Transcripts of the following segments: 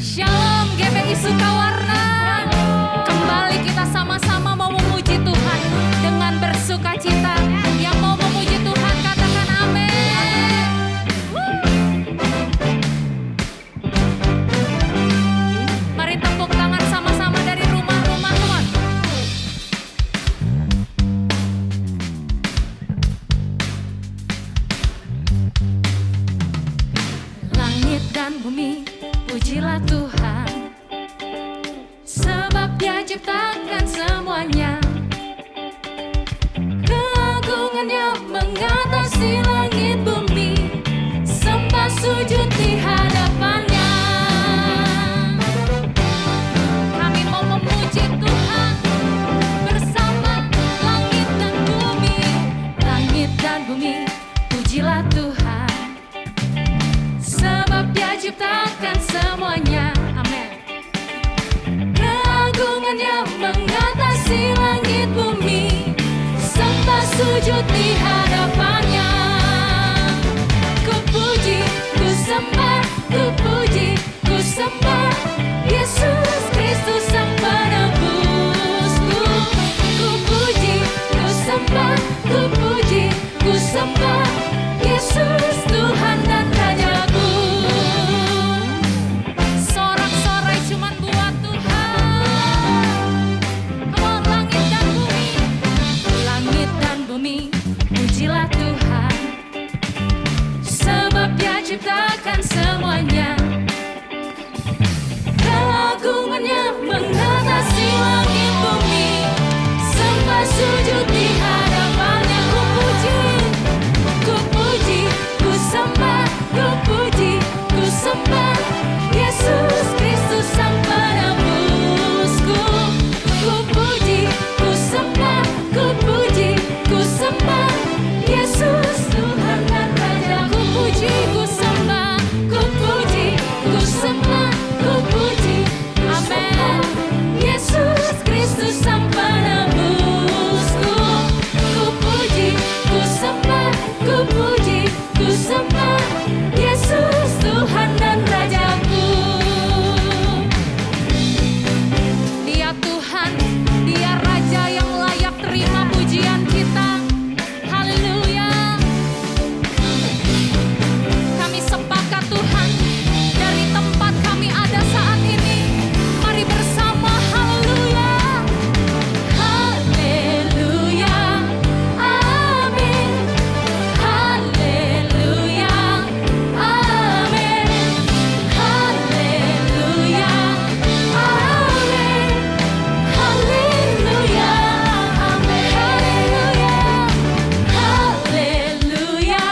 Shalom GBI Sukawarna. Kembali kita sama-sama mau memuji Tuhan dengan bersuka cita. Yang mau memuji Tuhan katakan amin. Mari tepuk tangan sama-sama dari rumah-rumah teman. Langit dan bumi pujilah Tuhan, sebab Dia ciptakan semuanya. Keagungannya mengatasi langit bumi, sembah sujud di hadapannya. Kami mau memuji Tuhan bersama langit dan bumi. Langit dan bumi pujilah Tuhan, sebab Dia ciptakan semuanya. Amin. Keagungannya mengatasi langit bumi, sembah sujud di hadapannya. Ku puji, ku sembah, ku puji, ku sembah Yesus Kristus Sang Penebusku. Ku puji, ku sembah, ku puji, ku sembah Yesus Tuhan dan Rajaku. Sorak-sorai cuman buat Tuhan. Come on, langit dan bumi. Langit dan bumi pujilah Tuhan, sebab Dia ciptakan semuanya. Keagungannya mengatasi langit bumi, sembah sujud di hadapannya. Ku puji, ku puji, ku sembah, ku puji, ku sembah Yesus Kristus Sang Penebusku. Ku puji, ku sembah, ku puji, ku sembah Yesus Tuhan dan Raja. Ku puji, ku sembah, ku puji, ku sembah, ku puji. Amin. Yesus Kristus Sang Penebusku. Ku puji, ku sembah, ku puji, ku sembah Yesus Tuhan dan Rajaku. Dia Tuhan, Dia Raja yang layak terima pujian kita. Haleluya. Kami sepakat Tuhan, dari tempat kami ada saat ini, mari bersama haleluya. Haleluya. Amin. Haleluya. Amin. Haleluya. Amin. Haleluya. Amin. Haleluya.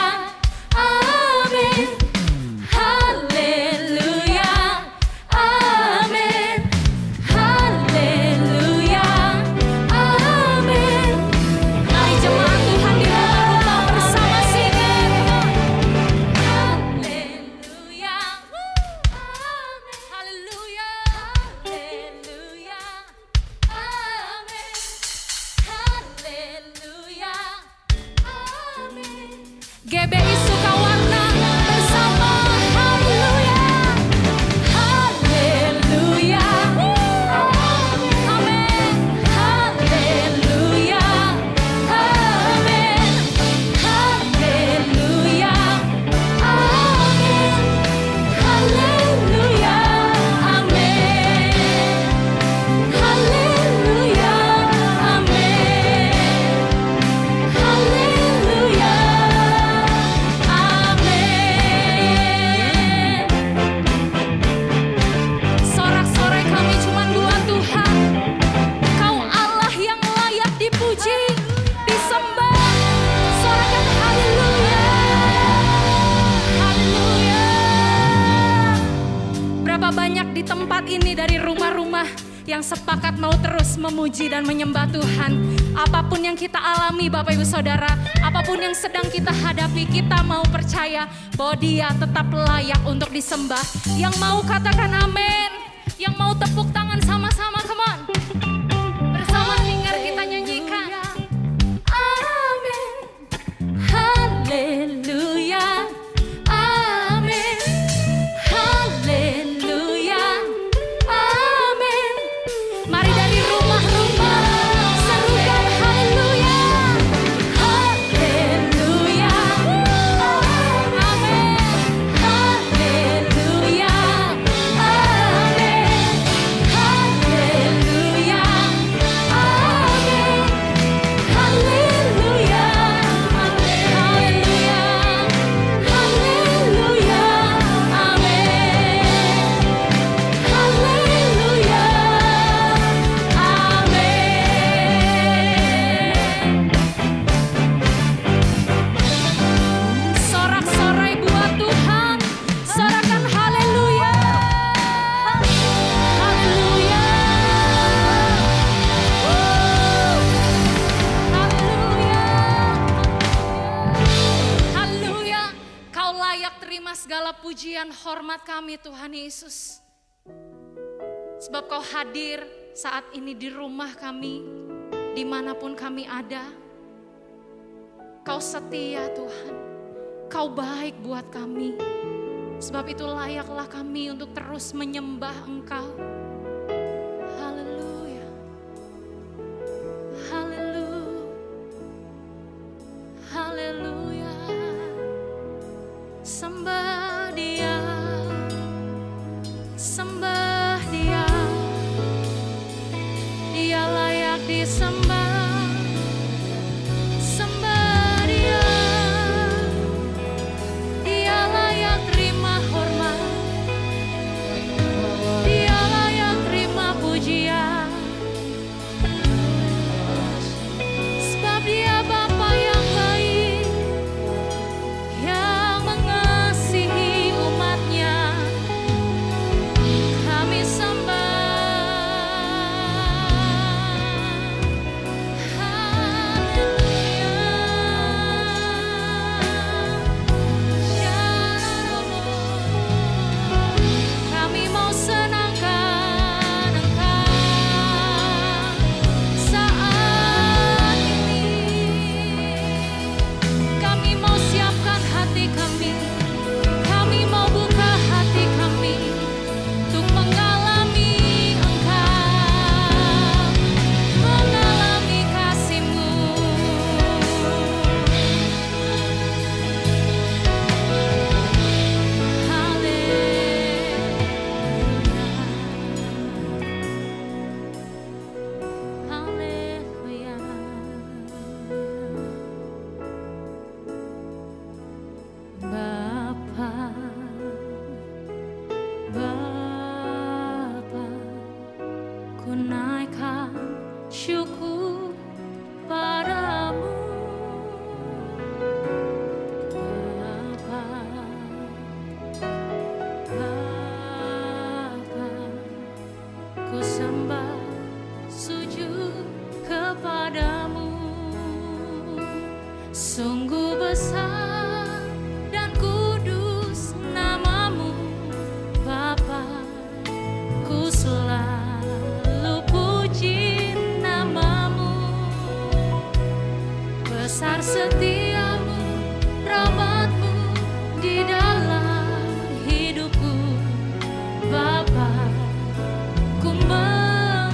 Amin. Haleluya. Amin. Haleluya. Amin. Mari jemaat Tuhan di rumah bersama singkat. Haleluya. Amin. Haleluya. Haleluya. Amin. Haleluya. Amin. GBI Sukawarna bersama haleluya. Haleluya. Amin. Haleluya. Amin. Haleluya. Amin. Haleluya. Amin. Haleluya. Amin. Haleluya. Amin. Sorak-sorai kami cuman buat Tuhan. Kau Allah yang layak dipuji, disembah. Sorakan haleluya. Haleluya. Berapa banyak di tempat ini dari rumah-rumah yang sepakat mau terus memuji dan menyembah Tuhan. Apapun yang kita alami Bapak Ibu Saudara, apapun yang sedang kita hadapi, kita mau percaya bahwa Dia tetap layak untuk disembah. Yang mau katakan amin, yang mau tepuk tangan sama-sama, come on. Bersama singer kita nyanyikan. Amin. Haleluya. Amin. Haleluya. pujian hormat kami Tuhan Yesus. Sebab Kau hadir saat ini di rumah kami, dimanapun kami ada. Kau setia Tuhan, Kau baik buat kami. Sebab itu layaklah kami untuk terus menyembah Engkau. Haleluya, haleluya, haleluya. Sembah Dia, sembah Dia. Dia layak disembah. Sembah Dia, Dia layak terima hormat. Dia layak terima pujian. Sebab Dia Bapa yang baik, yang mengasihi umat-Nya. Kami sembah. Kami mau senangkan Engkau saat ini. Kami mau siapkan hati kami. Kami mau buka hati kami untuk mengalami Engkau, mengalami kasih-Mu. Haleluya, Bapa, Bapa, ku naikkan syukur padamu. Bapa, Bapa, ku sembah sujud kepadamu. Sungguh besar dan kudus nama-Mu, Bapa. Ku selalu puji nama-Mu. Besar setia-Mu, rahmat-Mu di dalam hidupku, Bapa. Ku mengucapkan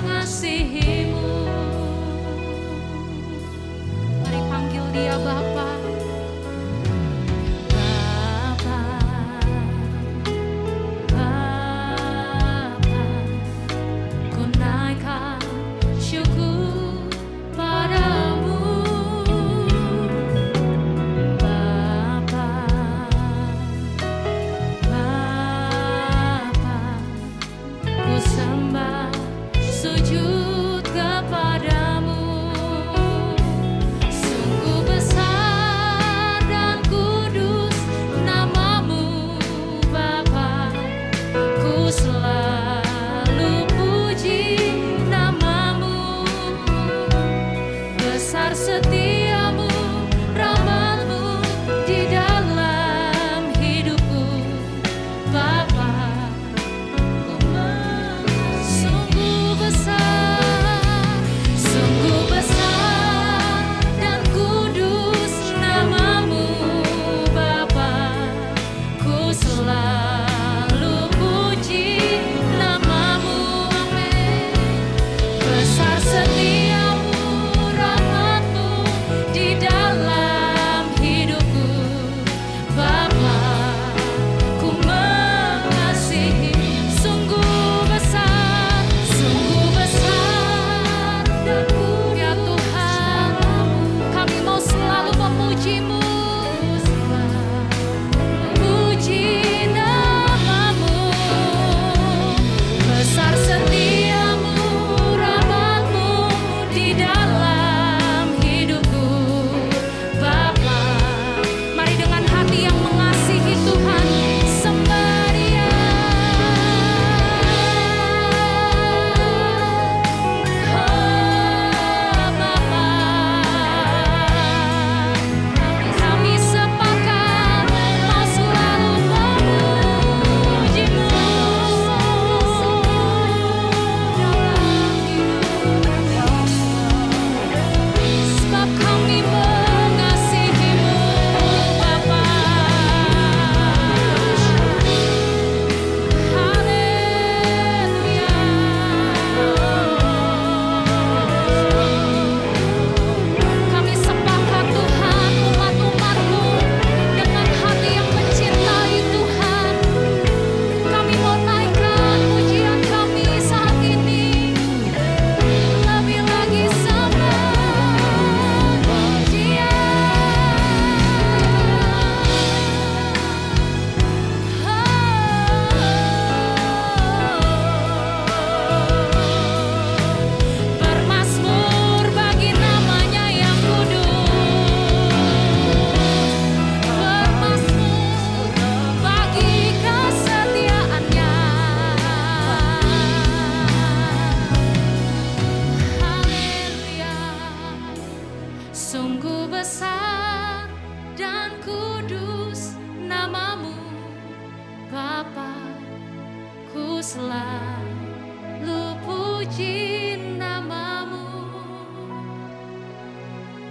selalu puji namamu.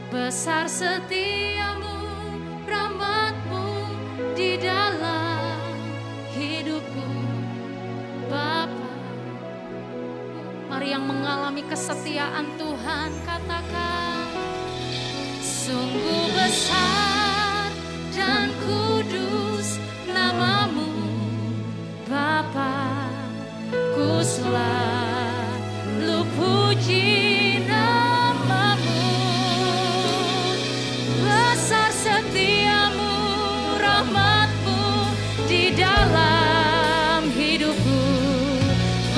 Besar setiamu, rahmatmu di dalam hidupku, Bapa. Mari yang mengalami kesetiaan Tuhan katakan, sungguh besar dan kudus namamu, Bapa. Ku selalu puji namamu. Besar setiamu, rahmatmu di dalam hidupku,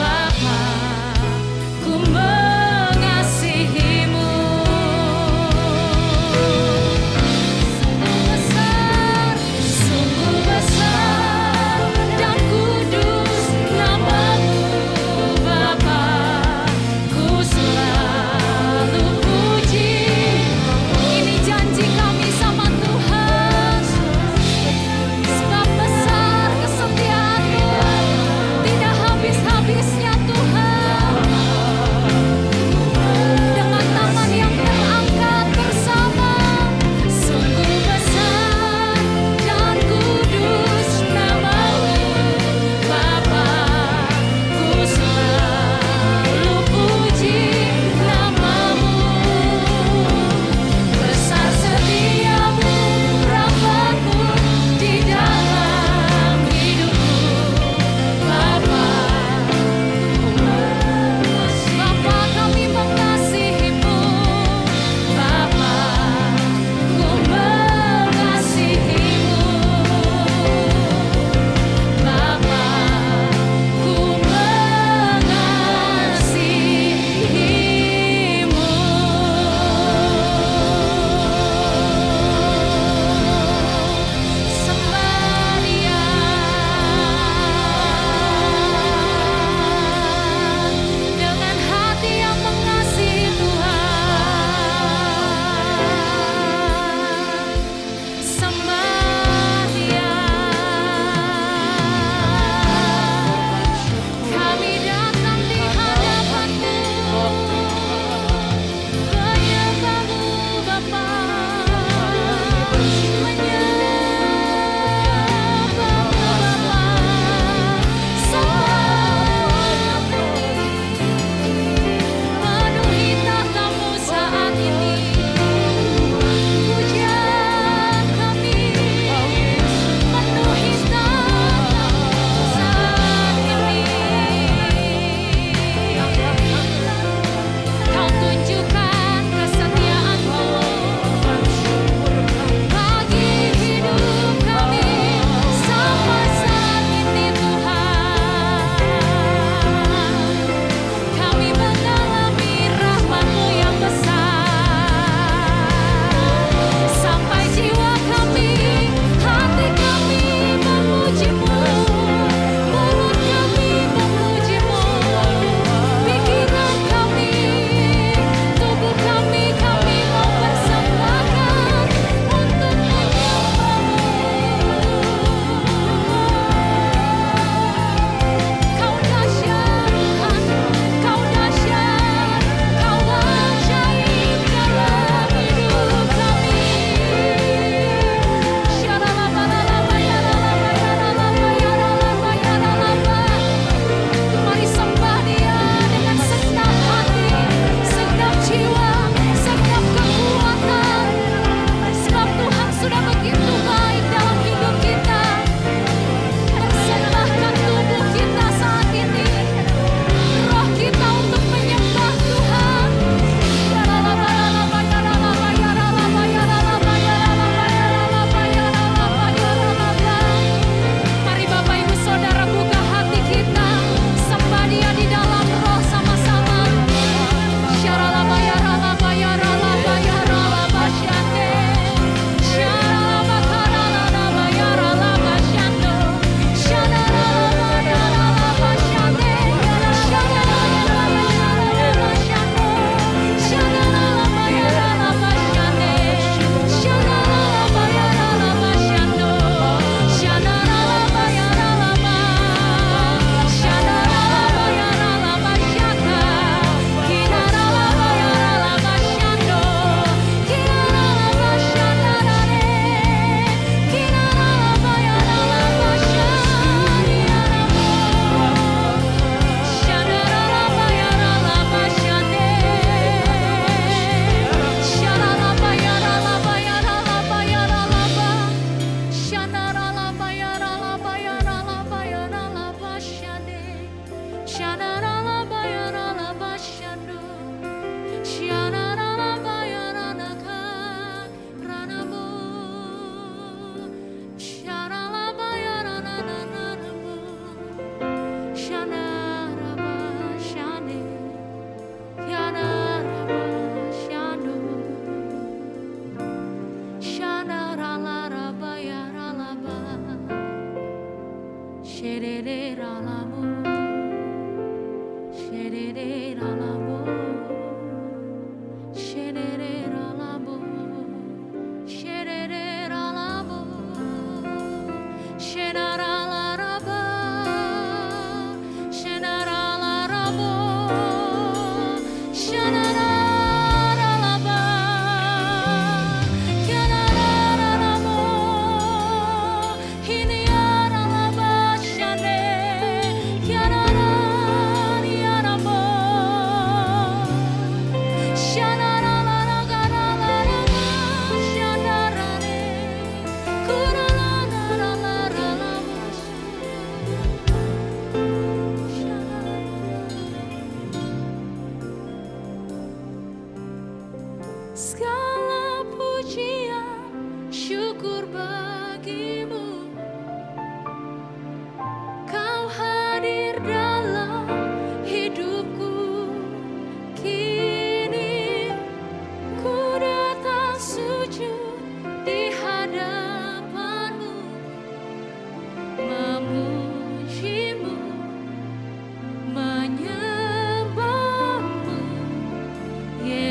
Bapa. Ku mengasihimu. Sungguh besar dan kudus namamu, Bapa. Ku selalu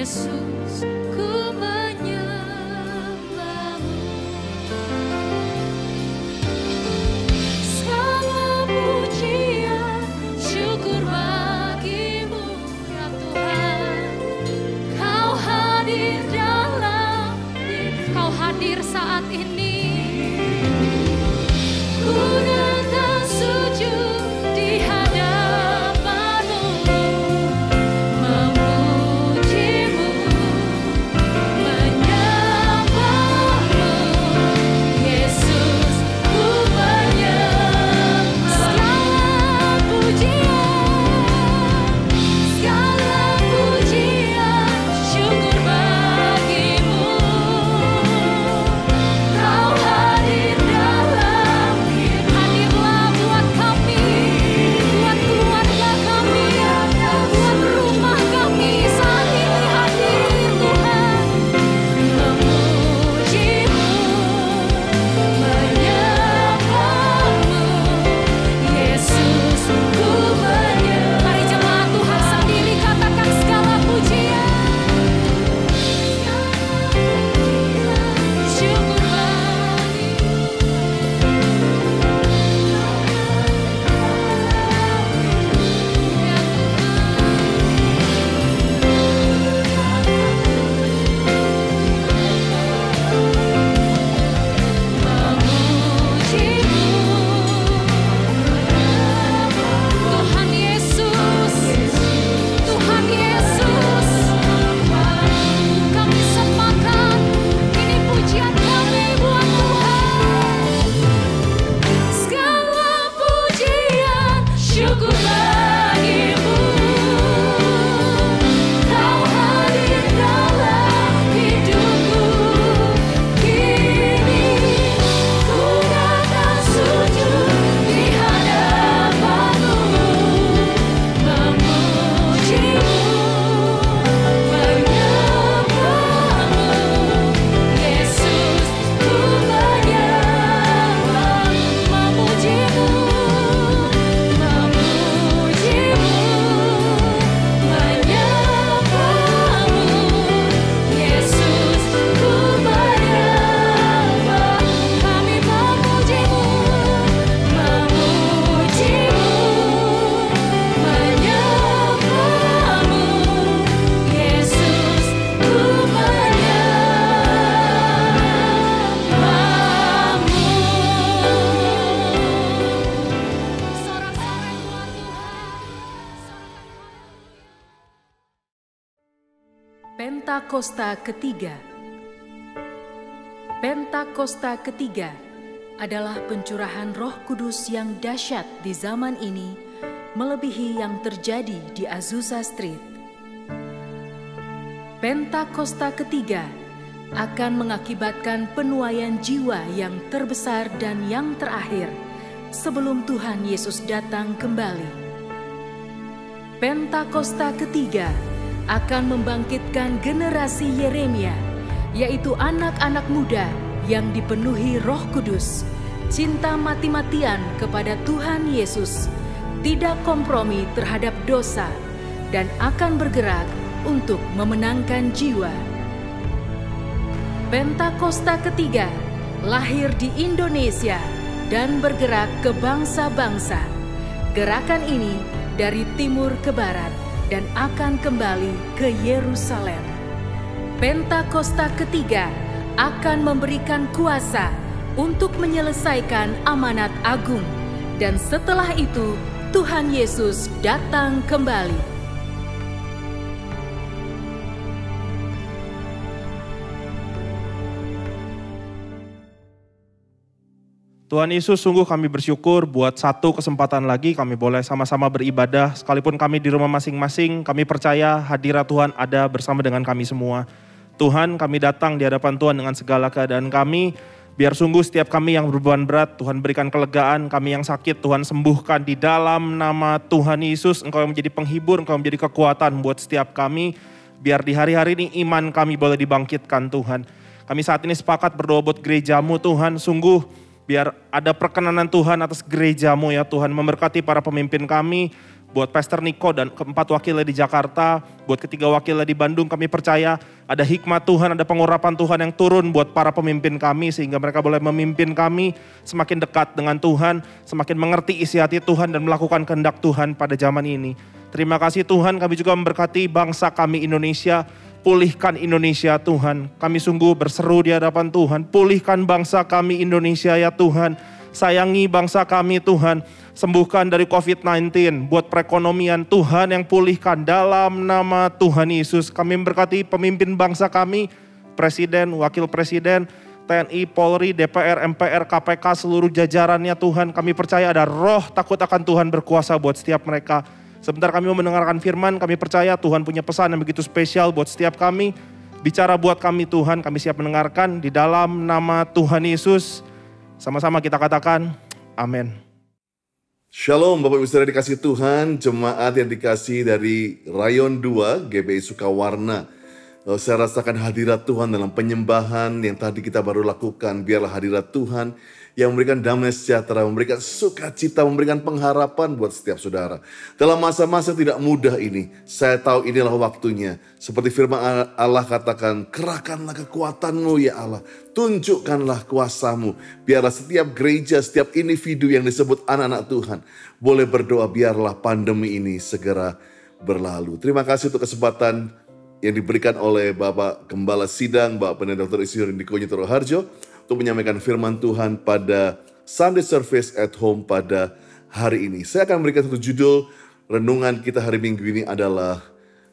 Yesus, ku menyembahmu. Segala pujian, syukur bagimu ya Tuhan. Kau hadir Kau hadir saat ini. Ku datang sujud di hadapanmu, memujimu, menyembahmu. Yesus, ku menyembah. Segala pujian, syukur bagimu. Kau hadir dalam hidup. Hadirlah buat kami, buat keluarga kami, buat rumah kami. Saat ini hadir Tuhan, memujimu, menyembahmu. Yesus, ku menyembah. Mari jemaat Tuhan sendiri katakan segala pujian, syukur bagimu. Tuhan Yesus, Tuhan Yesus, kami sepakat, ini pujian kami buat Tuhan. Segala pujian, syukur bagimu. Kau hadir dalam hidupku kini. Ku datang sujud di hadapanmu, memujimu, menyembahmu. Yesus, ku menyembah, memujimu, memujimu, menyembahmu. Yesus, ku menyembah, kami memujimu, memujimu, menyembahmu. Yesus, ku menyembahmu. Sorak-sorai buat Tuhan. Pentakosta ketiga. Pentakosta ketiga adalah pencurahan Roh Kudus yang dahsyat di zaman ini, melebihi yang terjadi di Azusa Street. Pentakosta ketiga akan mengakibatkan penuaian jiwa yang terbesar dan yang terakhir sebelum Tuhan Yesus datang kembali. Pentakosta ketiga akan membangkitkan generasi Yeremia, yaitu anak-anak muda yang dipenuhi Roh Kudus, cinta mati-matian kepada Tuhan Yesus, tidak kompromi terhadap dosa, dan akan bergerak untuk memenangkan jiwa. Pentakosta ketiga lahir di Indonesia dan bergerak ke bangsa-bangsa. Gerakan ini dari timur ke barat dan akan kembali ke Yerusalem. Pentakosta ketiga akan memberikan kuasa untuk menyelesaikan amanat agung, dan setelah itu Tuhan Yesus datang kembali. Tuhan Yesus, sungguh kami bersyukur buat satu kesempatan lagi kami boleh sama-sama beribadah. Sekalipun kami di rumah masing-masing, kami percaya hadirat Tuhan ada bersama dengan kami semua. Tuhan, kami datang di hadapan Tuhan dengan segala keadaan kami. Biar sungguh setiap kami yang berbeban berat, Tuhan berikan kelegaan. Kami yang sakit, Tuhan sembuhkan di dalam nama Tuhan Yesus. Engkau yang menjadi penghibur, Engkau yang menjadi kekuatan buat setiap kami. Biar di hari-hari ini iman kami boleh dibangkitkan Tuhan. Kami saat ini sepakat berdoa buat gerejamu Tuhan, sungguh biar ada perkenanan Tuhan atas gerejamu ya Tuhan. Memberkati para pemimpin kami, buat Pastor Niko dan keempat wakilnya di Jakarta, buat ketiga wakilnya di Bandung, kami percaya ada hikmat Tuhan, ada pengurapan Tuhan yang turun buat para pemimpin kami sehingga mereka boleh memimpin kami semakin dekat dengan Tuhan, semakin mengerti isi hati Tuhan dan melakukan kehendak Tuhan pada zaman ini. Terima kasih Tuhan, kami juga memberkati bangsa kami Indonesia, pulihkan Indonesia Tuhan. Kami sungguh berseru di hadapan Tuhan, pulihkan bangsa kami Indonesia ya Tuhan. Sayangi bangsa kami Tuhan, sembuhkan dari COVID-19, buat perekonomian Tuhan yang pulihkan dalam nama Tuhan Yesus. Kami memberkati pemimpin bangsa kami, Presiden, Wakil Presiden, TNI, Polri, DPR, MPR, KPK, seluruh jajarannya Tuhan. Kami percaya ada roh takut akan Tuhan berkuasa buat setiap mereka. Sebentar kami mau mendengarkan firman, kami percaya Tuhan punya pesan yang begitu spesial buat setiap kami. Bicara buat kami Tuhan, kami siap mendengarkan di dalam nama Tuhan Yesus. Sama-sama kita katakan, amin. Shalom Bapak Ibu Saudara dikasih Tuhan, jemaat yang dikasih dari Rayon 2, GBI Sukawarna. Saya rasakan hadirat Tuhan dalam penyembahan yang tadi kita baru lakukan. Biarlah hadirat Tuhan yang memberikan damai sejahtera, memberikan sukacita, memberikan pengharapan buat setiap saudara. Dalam masa-masa tidak mudah ini, saya tahu inilah waktunya. Seperti firman Allah katakan, kerahkanlah kekuatanmu ya Allah, tunjukkanlah kuasamu. Biarlah setiap gereja, setiap individu yang disebut anak-anak Tuhan, boleh berdoa biarlah pandemi ini segera berlalu. Terima kasih untuk kesempatan yang diberikan oleh Bapak Gembala Sidang, Bapak Pendeta Dr. Isidore Ndiko Nyotoro Harjo, untuk menyampaikan firman Tuhan pada Sunday Service at Home pada hari ini. Saya akan memberikan satu judul renungan kita hari Minggu ini adalah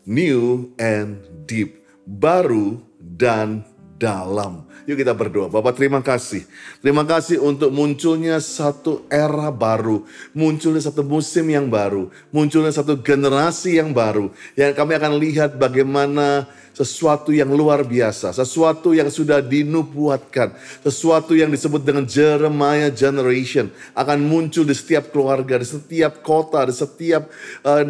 New and Deep, baru dan dalam. Yuk kita berdoa. Bapak terima kasih. Terima kasih untuk munculnya satu era baru. Munculnya satu musim yang baru. Munculnya satu generasi yang baru. Yang kami akan lihat bagaimana sesuatu yang luar biasa. Sesuatu yang sudah dinubuatkan. Sesuatu yang disebut dengan Jeremiah Generation. Akan muncul di setiap keluarga, di setiap kota, di setiap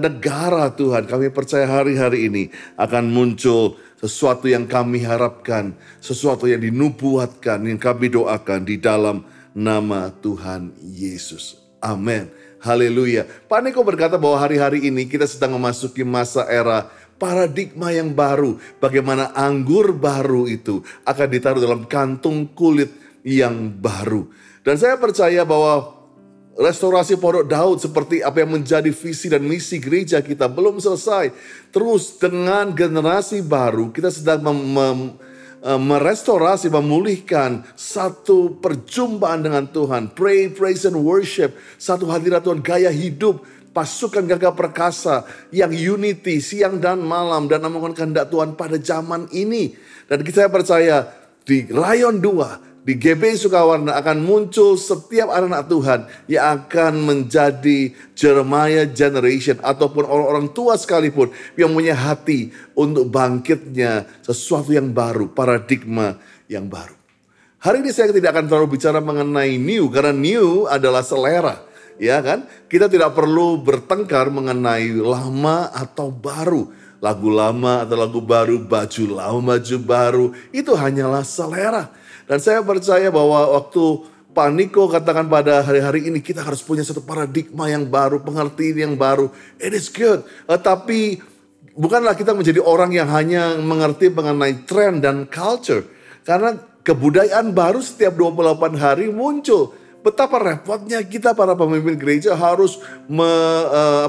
negara Tuhan. Kami percaya hari-hari ini akan muncul sesuatu yang kami harapkan, sesuatu yang dinubuatkan, yang kami doakan di dalam nama Tuhan Yesus. Amin. Haleluya. Pak Niko berkata bahwa hari-hari ini kita sedang memasuki masa era paradigma yang baru. Bagaimana anggur baru itu akan ditaruh dalam kantung kulit yang baru. Dan saya percaya bahwa restorasi Pondok Daud seperti apa yang menjadi visi dan misi gereja kita belum selesai. Terus dengan generasi baru kita sedang merestorasi, memulihkan satu perjumpaan dengan Tuhan. Pray, praise and worship. Satu hadirat Tuhan, gaya hidup. Pasukan gagah perkasa yang unity siang dan malam dan melakukan kehendak Tuhan pada zaman ini. Dan saya percaya di Rayon 2, di GBI Sukawarna akan muncul setiap anak-anak Tuhan yang akan menjadi Jeremiah Generation ataupun orang-orang tua sekalipun yang punya hati untuk bangkitnya sesuatu yang baru, paradigma yang baru. Hari ini saya tidak akan terlalu bicara mengenai new karena new adalah selera, ya kan? Kita tidak perlu bertengkar mengenai lama atau baru. Lagu lama atau lagu baru, baju lama, baju baru, itu hanyalah selera. Dan saya percaya bahwa waktu Pak Niko katakan pada hari-hari ini kita harus punya satu paradigma yang baru, pengertian yang baru. It is good. Tapi bukanlah kita menjadi orang yang hanya mengerti mengenai tren dan culture. Karena kebudayaan baru setiap 28 hari muncul. Betapa repotnya kita para pemimpin gereja harus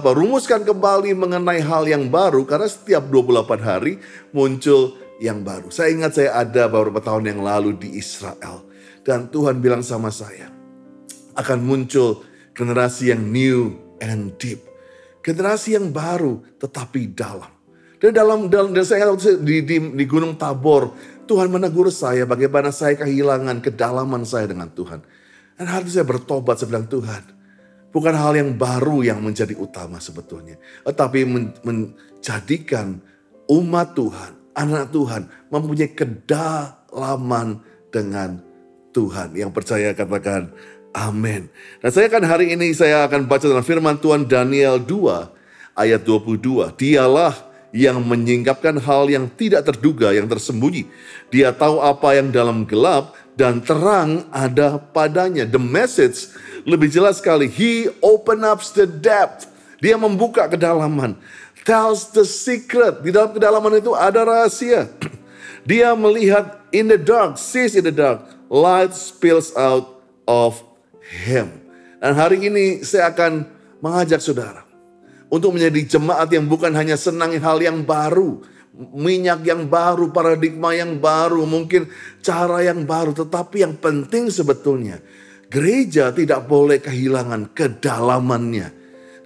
rumuskan kembali mengenai hal yang baru. Karena setiap 28 hari muncul yang baru. Saya ingat saya ada beberapa tahun yang lalu di Israel. Dan Tuhan bilang sama saya, akan muncul generasi yang new and deep. Generasi yang baru tetapi dalam. Dan dan saya di Gunung Tabor, Tuhan menegur saya bagaimana saya kehilangan kedalaman saya dengan Tuhan. Dan hati saya bertobat, saya bilang Tuhan, bukan hal yang baru yang menjadi utama sebetulnya. Tetapi menjadikan umat Tuhan, anak Tuhan mempunyai kedalaman dengan Tuhan. Yang percaya katakan amin. Dan saya akan hari ini saya akan baca dalam firman Tuhan Daniel 2 ayat 22. Dialah yang menyingkapkan hal yang tidak terduga, yang tersembunyi. Dia tahu apa yang dalam gelap dan terang ada padanya. The message lebih jelas sekali. He open up the depth. Dia membuka kedalaman. Tells the secret. Di dalam kedalaman itu ada rahasia. Dia melihat in the dark, sees in the dark. Light spills out of him. Dan hari ini saya akan mengajak saudara untuk menjadi jemaat yang bukan hanya senang hal yang baru, minyak yang baru, paradigma yang baru, mungkin cara yang baru, tetapi yang penting sebetulnya gereja tidak boleh kehilangan kedalamannya.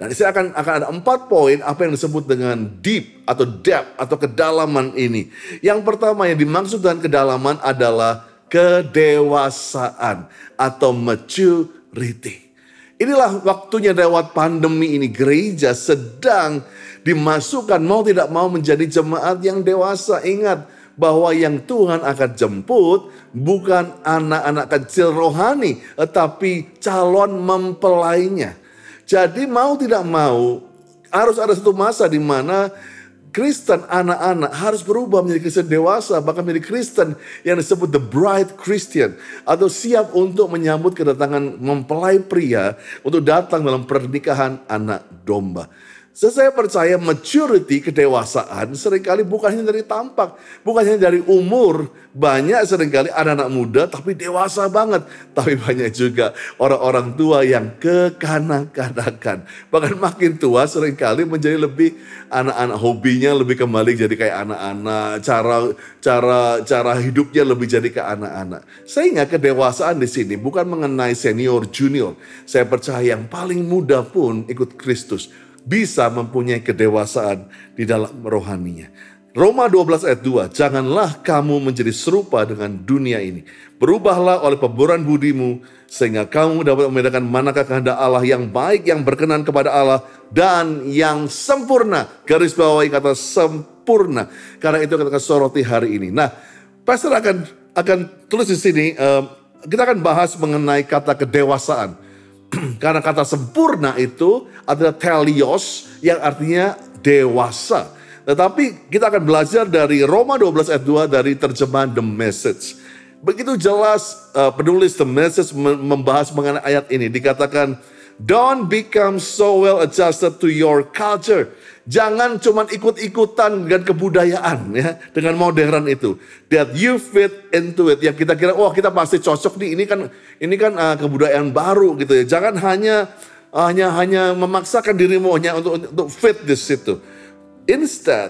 Dan saya akan ada 4 poin apa yang disebut dengan deep atau depth atau kedalaman ini. Yang pertama yang dimaksud dengan kedalaman adalah kedewasaan atau maturity. Inilah waktunya lewat pandemi ini gereja sedang dimasukkan mau tidak mau menjadi jemaat yang dewasa. Ingat bahwa yang Tuhan akan jemput bukan anak-anak kecil rohani, tetapi calon mempelainya. Jadi mau tidak mau harus ada satu masa di mana Kristen anak-anak harus berubah menjadi Kristen dewasa, bahkan menjadi Kristen yang disebut the bride Christian, atau siap untuk menyambut kedatangan mempelai pria untuk datang dalam pernikahan anak domba. Saya percaya maturity, kedewasaan seringkali bukan hanya dari tampak, bukan hanya dari umur. Banyak seringkali anak-anak muda tapi dewasa banget. Tapi banyak juga orang-orang tua yang kekanak-kanakan. Bahkan makin tua seringkali menjadi lebih anak-anak, hobinya lebih kembali jadi kayak anak-anak. Cara hidupnya lebih jadi ke anak-anak. Sehingga kedewasaan di sini bukan mengenai senior junior. Saya percaya yang paling muda pun ikut Kristus bisa mempunyai kedewasaan di dalam rohaninya. Roma 12 ayat 2, janganlah kamu menjadi serupa dengan dunia ini. Berubahlah oleh pemburuan budimu, sehingga kamu dapat membedakan manakah kehendak Allah yang baik, yang berkenan kepada Allah, dan yang sempurna. Garis bawahi kata sempurna, karena itu kita akan soroti hari ini. Nah, Pastor akan tulis di sini, kita akan bahas mengenai kata kedewasaan. Karena kata sempurna itu adalah telios yang artinya dewasa. Tetapi kita akan belajar dari Roma 12 ayat 2 dari terjemahan The Message. Begitu jelas penulis The Message membahas mengenai ayat ini. Dikatakan, don't become so well adjusted to your culture. Jangan cuma ikut-ikutan dengan kebudayaan ya, dengan modern itu. That you fit into it. Yang kita kira, wah kita pasti cocok nih. Ini kan kebudayaan baru gitu ya. Jangan hanya memaksakan dirimu hanya untuk fit di situ. Instead,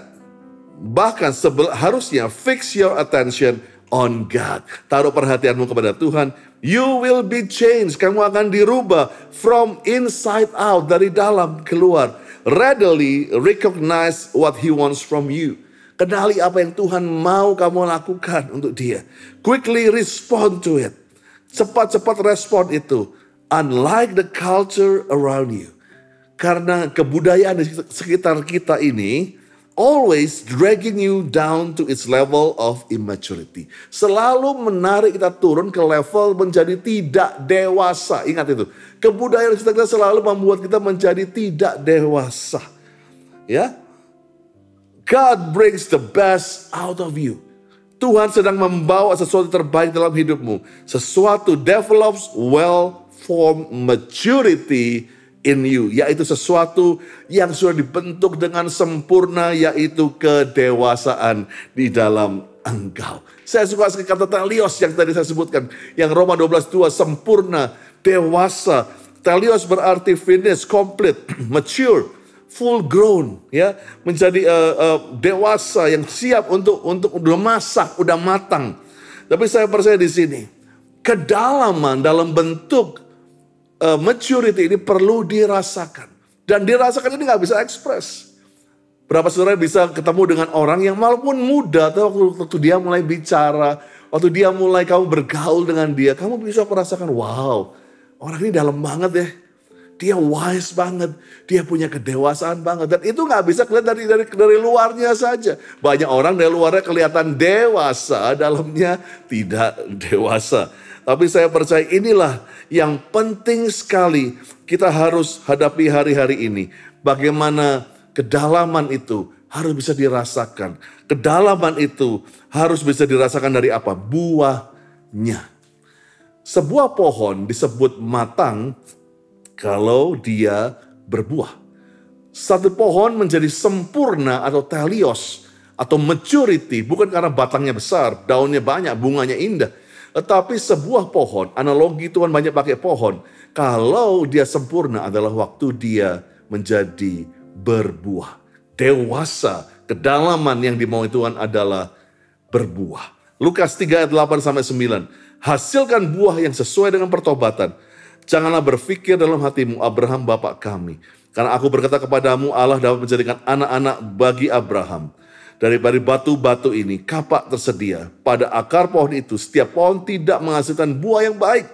bahkan harusnya fix your attention on God. Taruh perhatianmu kepada Tuhan. You will be changed. Kamu akan dirubah from inside out, dari dalam keluar. Readily recognize what He wants from you. Kenali apa yang Tuhan mau kamu lakukan untuk Dia. Quickly respond to it. Cepat-cepat respon itu. Unlike the culture around you. Karena kebudayaan di sekitar kita ini always dragging you down to its level of immaturity. Selalu menarik kita turun ke level menjadi tidak dewasa. Ingat itu. Kebudayaan kita selalu membuat kita menjadi tidak dewasa. Ya. God brings the best out of you. Tuhan sedang membawa sesuatu terbaik dalam hidupmu. Sesuatu develops well-formed maturity in you, yaitu sesuatu yang sudah dibentuk dengan sempurna, yaitu kedewasaan di dalam engkau. Saya suka sekali kata telios yang tadi saya sebutkan, yang Roma 12:2, sempurna, dewasa. Telios berarti finish, complete, mature, full grown, ya, menjadi dewasa yang siap untuk udah masak, udah matang. Tapi saya percaya di sini kedalaman dalam bentuk maturity ini perlu dirasakan. Dan dirasakan ini gak bisa ekspres. Berapa saudara bisa ketemu dengan orang yang walaupun muda, atau waktu dia mulai bicara, waktu dia mulai kamu bergaul dengan dia, kamu bisa merasakan, wow, orang ini dalam banget ya. Dia wise banget, dia punya kedewasaan banget. Dan itu gak bisa kelihatan dari luarnya saja. Banyak orang dari luarnya kelihatan dewasa, dalamnya tidak dewasa. Tapi saya percaya inilah yang penting sekali kita harus hadapi hari-hari ini. Bagaimana kedalaman itu harus bisa dirasakan. Kedalaman itu harus bisa dirasakan dari apa? Buahnya. Sebuah pohon disebut matang kalau dia berbuah. Satu pohon menjadi sempurna atau telios atau maturity bukan karena batangnya besar, daunnya banyak, bunganya indah. Tetapi sebuah pohon, analogi Tuhan banyak pakai pohon. Kalau dia sempurna adalah waktu dia menjadi berbuah. Dewasa, kedalaman yang dimaui Tuhan adalah berbuah. Lukas 3 ayat 8-9. Hasilkan buah yang sesuai dengan pertobatan. Janganlah berpikir dalam hatimu, Abraham bapak kami. Karena aku berkata kepadamu, Allah dapat menjadikan anak-anak bagi Abraham. Dari batu-batu ini, kapak tersedia. Pada akar pohon itu, setiap pohon tidak menghasilkan buah yang baik.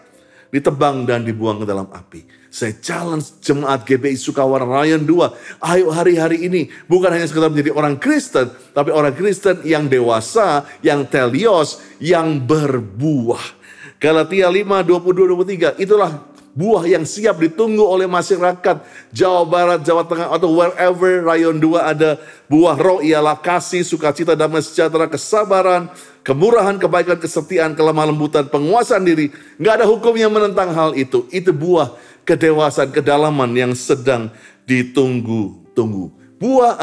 Ditebang dan dibuang ke dalam api. Saya challenge jemaat GBI Sukawaran Rayon 2. Ayo hari-hari ini, bukan hanya sekedar menjadi orang Kristen, tapi orang Kristen yang dewasa, yang telios, yang berbuah. Galatia 5, 22-23, itulah buah yang siap ditunggu oleh masyarakat Jawa Barat, Jawa Tengah, atau wherever Rayon 2 ada. Buah roh ialah kasih, sukacita, damai sejahtera, kesabaran, kemurahan, kebaikan, kesetiaan, kelemah lembutan, penguasaan diri. Nggak ada hukum yang menentang hal itu. Itu buah kedewasaan, kedalaman yang sedang ditunggu-tunggu. Buah,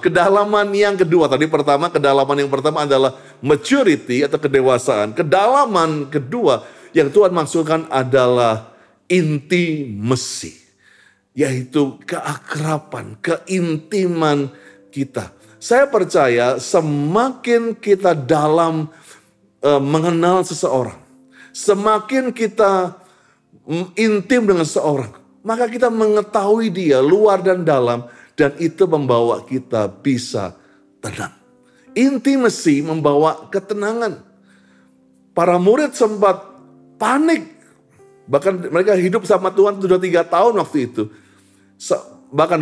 kedalaman yang kedua. Tadi kedalaman yang pertama adalah maturity atau kedewasaan. Kedalaman kedua yang Tuhan maksudkan adalah intimasi, yaitu keakraban, keintiman kita. Saya percaya semakin kita dalam mengenal seseorang, semakin kita intim dengan seseorang, maka kita mengetahui dia luar dan dalam, dan itu membawa kita bisa tenang. Intimasi membawa ketenangan. Para murid sempat panik. Bahkan mereka hidup sama Tuhan sudah 3 tahun waktu itu. Bahkan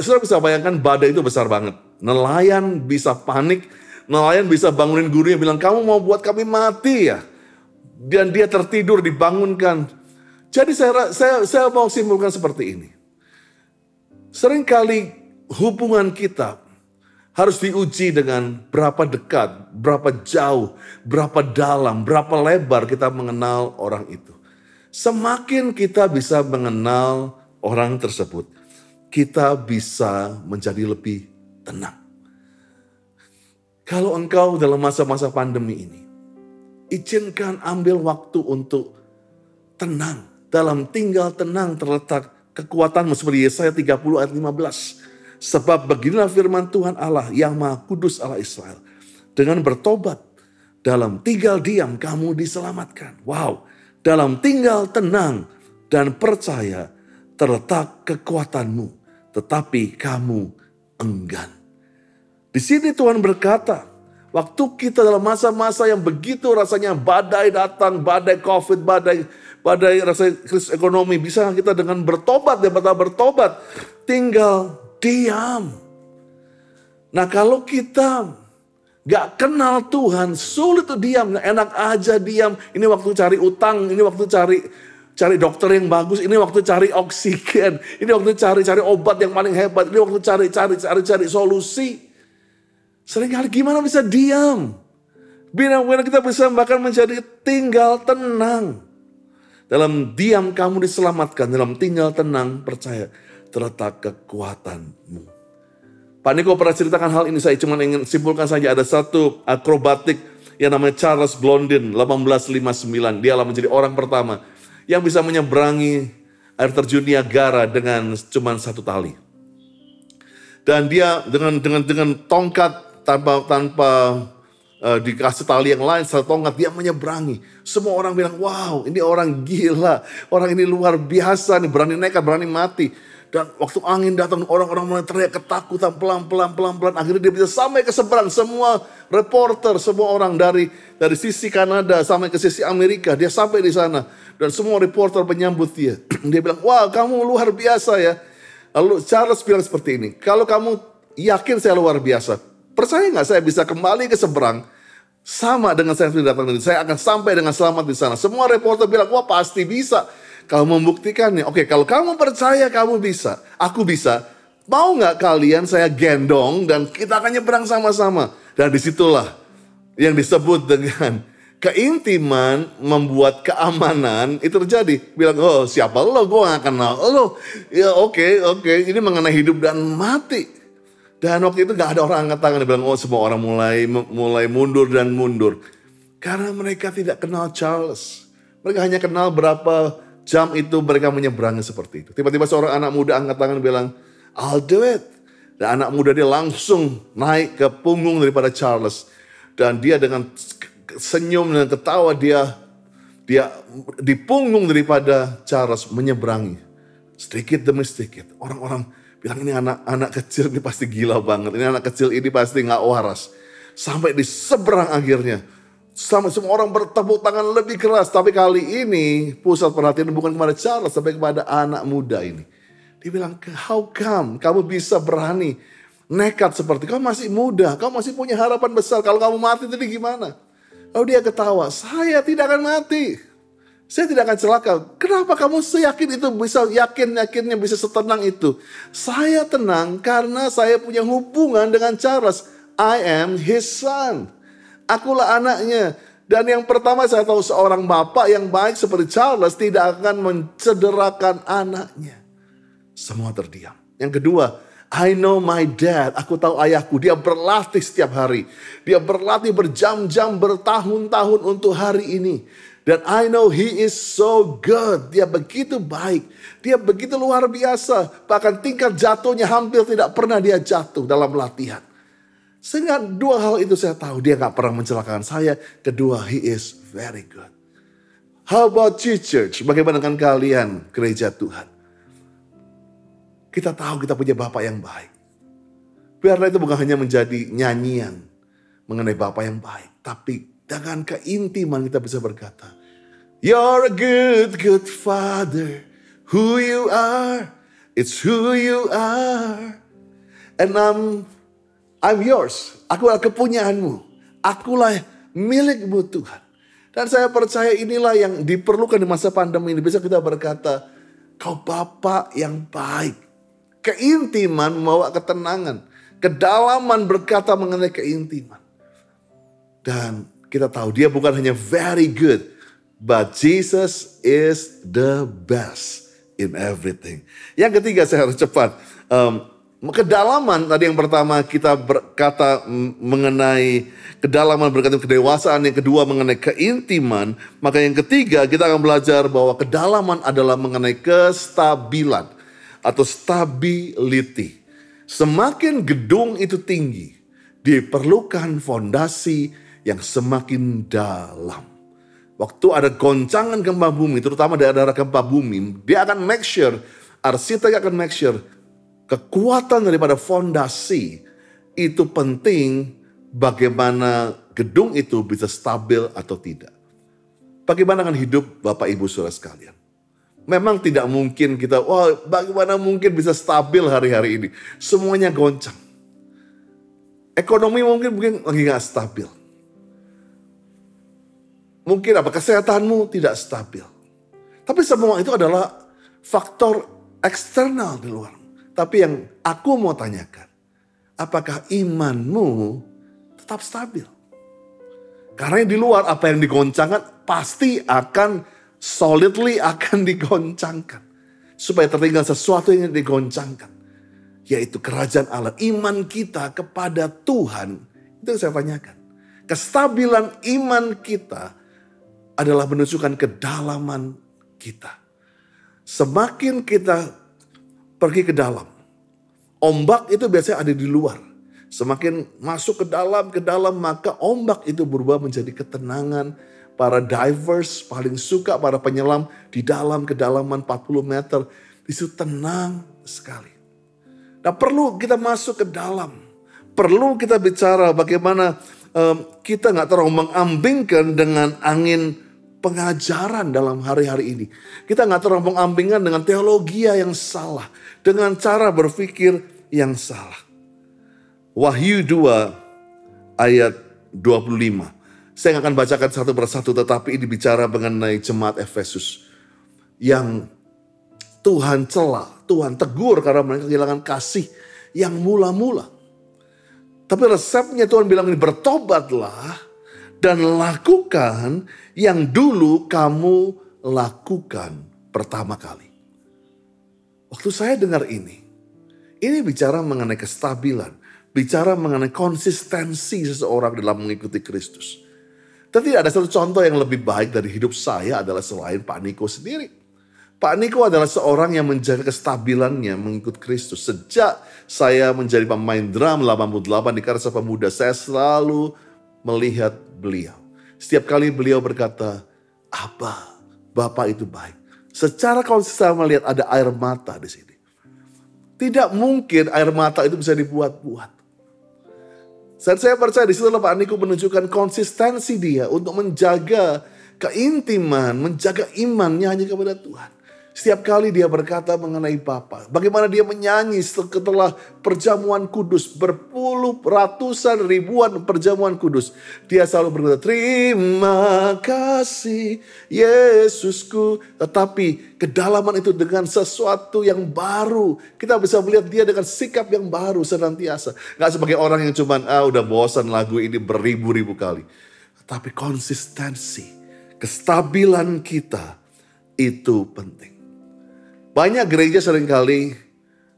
saudara bisa bayangkan badai itu besar banget. Nelayan bisa panik. Nelayan bisa bangunin gurunya bilang, kamu mau buat kami mati ya? Dan dia tertidur dibangunkan. Jadi saya mau simpulkan seperti ini. Seringkali hubungan kita harus diuji dengan berapa dekat, berapa jauh, berapa dalam, berapa lebar kita mengenal orang itu. Semakin kita bisa mengenal orang tersebut, kita bisa menjadi lebih tenang. Kalau engkau dalam masa-masa pandemi ini, izinkan ambil waktu untuk tenang. Dalam tinggal tenang terletak kekuatanmu, seperti Yesaya 30 ayat 15. Sebab beginilah firman Tuhan Allah yang Maha Kudus Allah Israel. Dengan bertobat, dalam tinggal diam kamu diselamatkan. Wow. Dalam tinggal tenang dan percaya terletak kekuatanmu, tetapi kamu enggan. Di sini Tuhan berkata, waktu kita dalam masa-masa yang begitu rasanya badai datang, badai COVID, badai rasa krisis ekonomi, bisa kita dengan bertobat, bertobat, tinggal diam. Nah kalau kita gak kenal Tuhan, sulit tuh diam, enak aja diam. Ini waktu cari utang, ini waktu cari dokter yang bagus, ini waktu cari oksigen, ini waktu cari obat yang paling hebat, ini waktu cari solusi. Seringkali gimana bisa diam? Bagaimana kita bisa bahkan menjadi tinggal tenang. Dalam diam kamu diselamatkan, dalam tinggal tenang percaya terletak kekuatanmu. Pak Niko pernah ceritakan hal ini, saya cuma ingin simpulkan saja. Ada satu akrobatik yang namanya Charles Blondin, 1859. Dialah menjadi orang pertama yang bisa menyeberangi air terjun Niagara dengan cuma 1 tali. Dan dia dengan tongkat tanpa dikasih tali yang lain, 1 tongkat dia menyeberangi. Semua orang bilang, wow ini orang gila, orang ini luar biasa nih, berani nekat, berani mati. Dan waktu angin datang, orang-orang mulai teriak ketakutan, pelan-pelan. Akhirnya dia bisa sampai ke seberang. Semua reporter, semua orang dari sisi Kanada sampai ke sisi Amerika, dia sampai di sana. Dan semua reporter menyambut dia. Dia bilang, wah kamu luar biasa ya. Lalu Charles bilang seperti ini, kalau kamu yakin saya luar biasa, percaya nggak saya bisa kembali ke seberang? Sama dengan saya sudah datang, saya akan sampai dengan selamat di sana. Semua reporter bilang, wah pasti bisa. Kalau membuktikannya, oke, kalau kamu percaya kamu bisa, aku bisa, mau nggak kalian saya gendong dan kita akan nyebrang sama-sama. Dan disitulah yang disebut dengan keintiman membuat keamanan itu terjadi. Bilang, oh siapa lo, gue gak kenal lo. Ya oke, ini mengenai hidup dan mati. Dan waktu itu gak ada orang angkat tangan. Dia bilang, oh semua orang mulai mundur dan mundur. Karena mereka tidak kenal Charles. Mereka hanya kenal berapa jam itu mereka menyeberangi seperti itu. Tiba-tiba seorang anak muda angkat tangan bilang, I'll do it. Dan anak muda dia langsung naik ke punggung daripada Charles. Dan dia dengan senyum dan ketawa dia di punggung daripada Charles menyeberangi. Sedikit demi sedikit. Orang-orang bilang ini anak kecil ini pasti gila banget. Ini anak kecil ini pasti gak waras. Sampai di seberang akhirnya. Sampai semua orang bertepuk tangan lebih keras. Tapi kali ini pusat perhatian bukan kepada Charles. Tapi kepada anak muda ini. Dia bilang, how come kamu bisa berani nekat seperti kamu masih muda. Kamu masih punya harapan besar. Kalau kamu mati tadi gimana? Lalu dia ketawa, saya tidak akan mati. Saya tidak akan celaka. Kenapa kamu seyakin itu bisa yakinnya bisa setenang itu? Saya tenang karena saya punya hubungan dengan Charles. I am his son. Akulah anaknya. Dan yang pertama saya tahu seorang bapak yang baik seperti Charles tidak akan mencederakan anaknya. Semua terdiam. Yang kedua, I know my dad. Aku tahu ayahku. Dia berlatih setiap hari. Dia berlatih berjam-jam, bertahun-tahun untuk hari ini. Dan I know he is so good. Dia begitu baik. Dia begitu luar biasa. Bahkan tingkat jatuhnya hampir tidak pernah dia jatuh dalam latihan. Sehingga dua hal itu saya tahu. Dia gak pernah mencelakakan saya. Kedua, he is very good. How about you, church? Bagaimana dengan kalian, gereja Tuhan? Kita tahu kita punya Bapak yang baik. Biarlah itu bukan hanya menjadi nyanyian mengenai Bapak yang baik. Tapi dengan keintiman kita bisa berkata, You're a good, good Father. Who you are, it's who you are. And I'm yours. Akulah kepunyaanmu. Akulah milikmu Tuhan. Dan saya percaya inilah yang diperlukan di masa pandemi ini. Bisa kita berkata, Kau Bapak yang baik. Keintiman membawa ketenangan. Kedalaman berkata mengenai keintiman. Dan kita tahu dia bukan hanya very good. But Jesus is the best in everything. Yang ketiga saya harus cepat. Kedalaman tadi yang pertama kita berkata mengenai kedalaman berkata kedewasaan. Yang kedua mengenai keintiman. Maka yang ketiga kita akan belajar bahwa kedalaman adalah mengenai kestabilan. Atau stability. Semakin gedung itu tinggi, diperlukan fondasi yang semakin dalam. Waktu ada goncangan gempa bumi, terutama daerah gempa bumi, dia akan make sure, arsitek akan make sure, kekuatan daripada fondasi itu penting bagaimana gedung itu bisa stabil atau tidak. Bagaimana dengan hidup Bapak Ibu Saudara sekalian? Memang tidak mungkin kita, bagaimana mungkin bisa stabil hari-hari ini. Semuanya goncang. Ekonomi mungkin lagi gak stabil. Mungkin kesehatanmu tidak stabil. Tapi semua itu adalah faktor eksternal di luar. Tapi yang aku mau tanyakan, apakah imanmu tetap stabil? Karena di luar apa yang digoncangkan pasti akan solidly akan digoncangkan. Supaya tertinggal sesuatu yang digoncangkan. Yaitu kerajaan Allah. Iman kita kepada Tuhan. Itu yang saya tanyakan. Kestabilan iman kita adalah menunjukkan kedalaman kita. Semakin kita pergi ke dalam. Ombak itu biasanya ada di luar. Semakin masuk ke dalam maka ombak itu berubah menjadi ketenangan. Para divers paling suka para penyelam di dalam kedalaman 40 meter. Di situ tenang sekali. Nah perlu kita masuk ke dalam. Perlu kita bicara bagaimana kita gak terlalu mengambingkan dengan angin pengajaran dalam hari-hari ini. Kita gak terlalu mengambingkan dengan teologi yang salah. Dengan cara berpikir yang salah. Wahyu 2 ayat 25. Saya akan bacakan satu persatu tetapi ini bicara mengenai jemaat Efesus. Yang Tuhan cela, Tuhan tegur karena mereka kehilangan kasih yang mula-mula. Tapi resepnya Tuhan bilang ini bertobatlah dan lakukan yang dulu kamu lakukan pertama kali. Waktu saya dengar ini bicara mengenai kestabilan, bicara mengenai konsistensi seseorang dalam mengikuti Kristus. Dan tidak ada satu contoh yang lebih baik dari hidup saya adalah selain Pak Niko sendiri. Pak Niko adalah seorang yang menjaga kestabilannya mengikut Kristus. Sejak saya menjadi pemain drum 88 di Karsa Pemuda, saya selalu melihat beliau. Setiap kali beliau berkata, "Abah, Bapak itu baik." Secara konsisten melihat ada air mata di sini. Tidak mungkin air mata itu bisa dibuat-buat. Dan saya percaya di situlah Pak Niko menunjukkan konsistensi dia untuk menjaga keintiman, menjaga imannya hanya kepada Tuhan. Setiap kali dia berkata mengenai Bapa, bagaimana dia menyanyi setelah perjamuan kudus, berpuluh, ratusan, ribuan perjamuan kudus. Dia selalu berkata, "Terima kasih Yesusku." Tetapi kedalaman itu dengan sesuatu yang baru. Kita bisa melihat dia dengan sikap yang baru senantiasa. Gak sebagai orang yang cuman, udah bosan lagu ini beribu-ribu kali. Tapi konsistensi, kestabilan kita itu penting. Banyak gereja seringkali,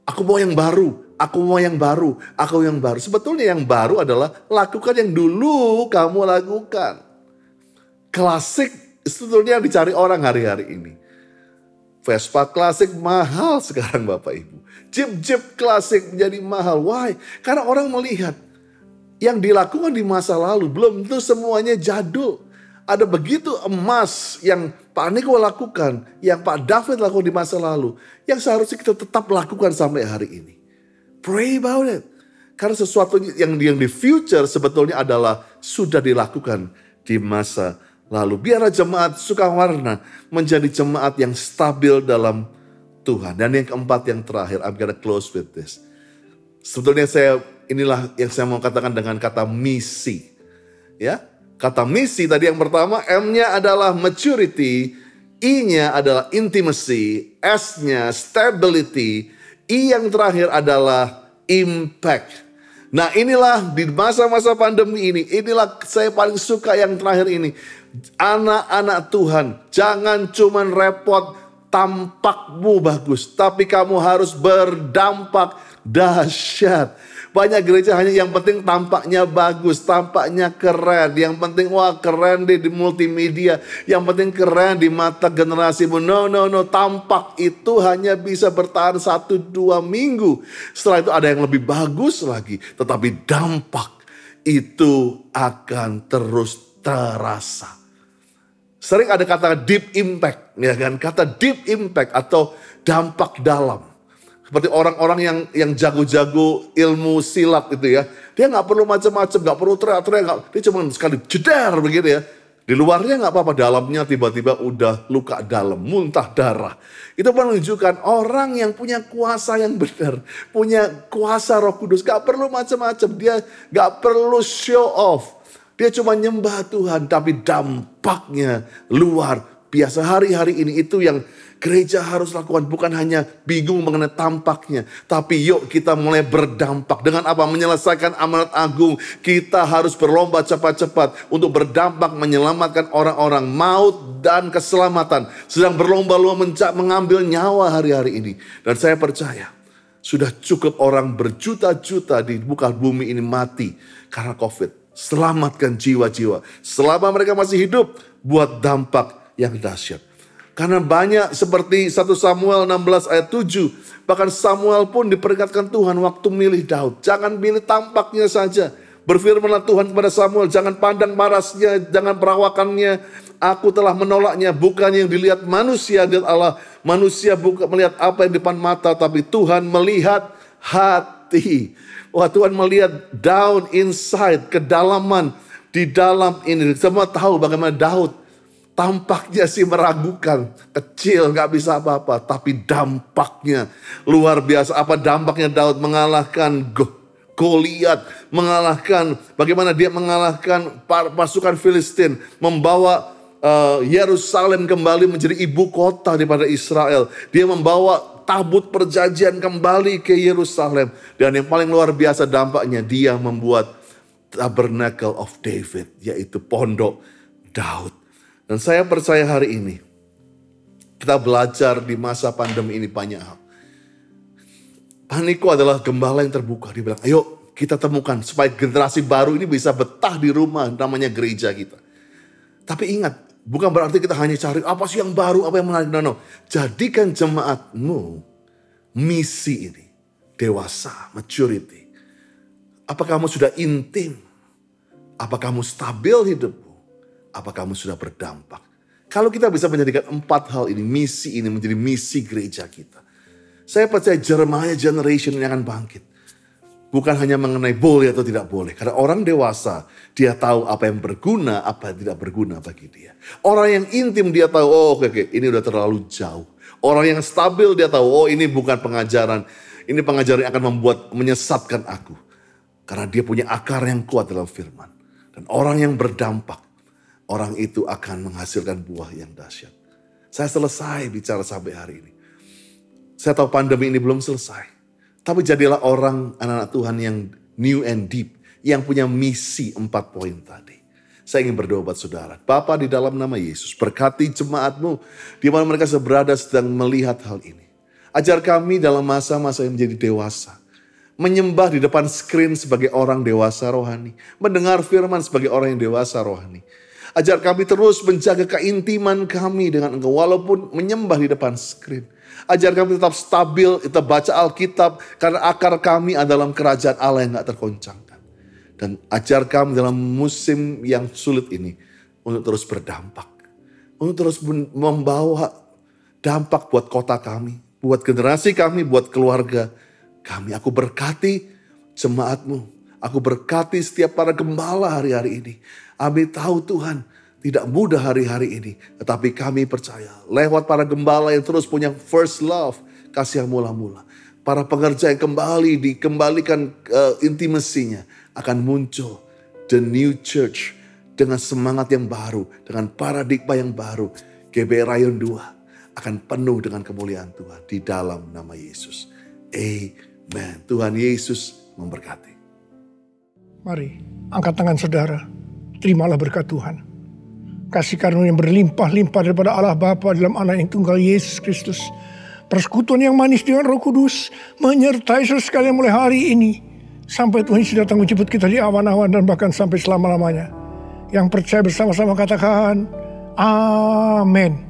aku mau yang baru, aku mau yang baru, aku yang baru. Sebetulnya yang baru adalah lakukan yang dulu kamu lakukan. Klasik sebetulnya yang dicari orang hari-hari ini. Vespa klasik mahal sekarang Bapak Ibu. Jeep klasik menjadi mahal. Why? Karena orang melihat yang dilakukan di masa lalu belum tentu semuanya jadul. Ada begitu emas yang Pak Niko lakukan, yang Pak David lakukan di masa lalu, yang seharusnya kita tetap lakukan sampai hari ini. Pray about it. Karena sesuatu yang di future sebetulnya adalah sudah dilakukan di masa lalu. Biarlah jemaat Sukawarna menjadi jemaat yang stabil dalam Tuhan. Dan yang keempat, yang terakhir, I'm gonna close with this. Sebetulnya inilah yang saya mau katakan dengan kata misi. Ya. Kata misi tadi yang pertama, M-nya adalah maturity, I-nya adalah intimacy, S-nya stability, I yang terakhir adalah impact. Nah inilah di masa-masa pandemi ini, inilah saya paling suka yang terakhir ini. Anak-anak Tuhan, jangan cuman repot tampakmu bagus, tapi kamu harus berdampak dahsyat. Banyak gereja hanya yang penting tampaknya bagus, tampaknya keren. Yang penting wah keren deh di multimedia. Yang penting keren di mata generasimu. No. Tampak itu hanya bisa bertahan 1-2 minggu. Setelah itu ada yang lebih bagus lagi. Tetapi dampak itu akan terus terasa. Sering ada kata deep impact. Ya kan? Kata deep impact atau dampak dalam. Seperti orang-orang yang jago-jago ilmu silat gitu ya. Dia gak perlu macam-macam, gak perlu teriak-teriak. Dia cuma sekali jedar begitu ya. Di luarnya gak apa-apa, dalamnya tiba-tiba udah luka dalam, muntah darah. Itu menunjukkan orang yang punya kuasa yang benar. Punya kuasa Roh Kudus, gak perlu macam-macam. Dia gak perlu show off. Dia cuma nyembah Tuhan, tapi dampaknya luar biasa. Hari-hari ini itu yang gereja harus lakukan, bukan hanya bingung mengenai tampaknya. Tapi yuk kita mulai berdampak. Dengan apa? Menyelesaikan amanat agung. Kita harus berlomba cepat-cepat untuk berdampak menyelamatkan orang-orang. Maut dan keselamatan sedang berlomba-lomba mengambil nyawa hari-hari ini. Dan saya percaya sudah cukup orang berjuta-juta di muka bumi ini mati karena COVID. Selamatkan jiwa-jiwa. Selama mereka masih hidup, buat dampak yang dahsyat. Karena banyak seperti 1 Samuel 16 ayat 7. Bahkan Samuel pun diperingatkan Tuhan waktu milih Daud. Jangan pilih tampaknya saja. Berfirmanlah Tuhan kepada Samuel, jangan pandang parasnya, jangan perawakannya. Aku telah menolaknya, bukan yang dilihat manusia, dilihat Allah. Manusia bukan melihat apa yang di depan mata, tapi Tuhan melihat hati. Wah, Tuhan melihat down inside, kedalaman di dalam ini. Semua tahu bagaimana Daud tampaknya sih meragukan, kecil, gak bisa apa-apa. Tapi dampaknya luar biasa. Apa dampaknya Daud mengalahkan Goliat, mengalahkan, bagaimana dia mengalahkan pasukan Filistin, membawa Yerusalem kembali menjadi ibu kota daripada Israel. Dia membawa tabut perjanjian kembali ke Yerusalem. Dan yang paling luar biasa dampaknya, dia membuat Tabernacle of David, yaitu pondok Daud. Dan saya percaya hari ini kita belajar di masa pandemi ini banyak hal. Paniko adalah gembala yang terbuka. Dia bilang, ayo kita temukan supaya generasi baru ini bisa betah di rumah namanya gereja kita. Tapi ingat, bukan berarti kita hanya cari apa sih yang baru, apa yang menarik. No. Jadikan jemaatmu misi ini dewasa, maturity. Apa kamu sudah intim? Apa kamu stabil hidupmu? Apa kamu sudah berdampak? Kalau kita bisa menjadikan 4 hal ini, misi ini menjadi misi gereja kita. Saya percaya Jeremiah generation ini akan bangkit. Bukan hanya mengenai boleh atau tidak boleh. Karena orang dewasa, dia tahu apa yang berguna, apa yang tidak berguna bagi dia. Orang yang intim dia tahu, oh oke, ini udah terlalu jauh. Orang yang stabil dia tahu, oh ini bukan pengajaran. Ini pengajaran yang akan menyesatkan aku. Karena dia punya akar yang kuat dalam firman. Dan orang yang berdampak, orang itu akan menghasilkan buah yang dahsyat. Saya selesai bicara sampai hari ini. Saya tahu pandemi ini belum selesai. Tapi jadilah orang, anak-anak Tuhan yang new and deep. Yang punya misi 4 poin tadi. Saya ingin berdoa buat saudara. Bapa, di dalam nama Yesus, berkati jemaatmu. Di mana mereka berada sedang melihat hal ini. Ajar kami dalam masa-masa yang menjadi dewasa. Menyembah di depan screen sebagai orang dewasa rohani. Mendengar firman sebagai orang yang dewasa rohani. Ajar kami terus menjaga keintiman kami dengan Engkau. Walaupun menyembah di depan screen. Ajar kami tetap stabil, kita baca Alkitab. Karena akar kami adalah kerajaan Allah yang gak tergoncangkan. Dan ajar kami dalam musim yang sulit ini. Untuk terus berdampak. Untuk terus membawa dampak buat kota kami. Buat generasi kami, buat keluarga kami. Aku berkati jemaatmu. Aku berkati setiap para gembala hari-hari ini. Kami tahu Tuhan tidak mudah hari-hari ini. Tetapi kami percaya lewat para gembala yang terus punya first love. Kasih yang mula-mula. Para pengerja yang kembali dikembalikan intimasinya. Akan muncul the new church. Dengan semangat yang baru. Dengan paradigma yang baru. GBI Rayon 2 akan penuh dengan kemuliaan Tuhan. Di dalam nama Yesus. Amen. Tuhan Yesus memberkati. Mari angkat tangan saudara. Terimalah berkat Tuhan. Kasih karunia yang berlimpah-limpah daripada Allah Bapa dalam Anak yang tunggal Yesus Kristus. Persekutuan yang manis dengan Roh Kudus menyertai saudara sekalian mulai hari ini. Sampai Tuhan Yesus datang menjemput kita di awan-awan dan bahkan sampai selama-lamanya. Yang percaya bersama-sama katakan, Amin.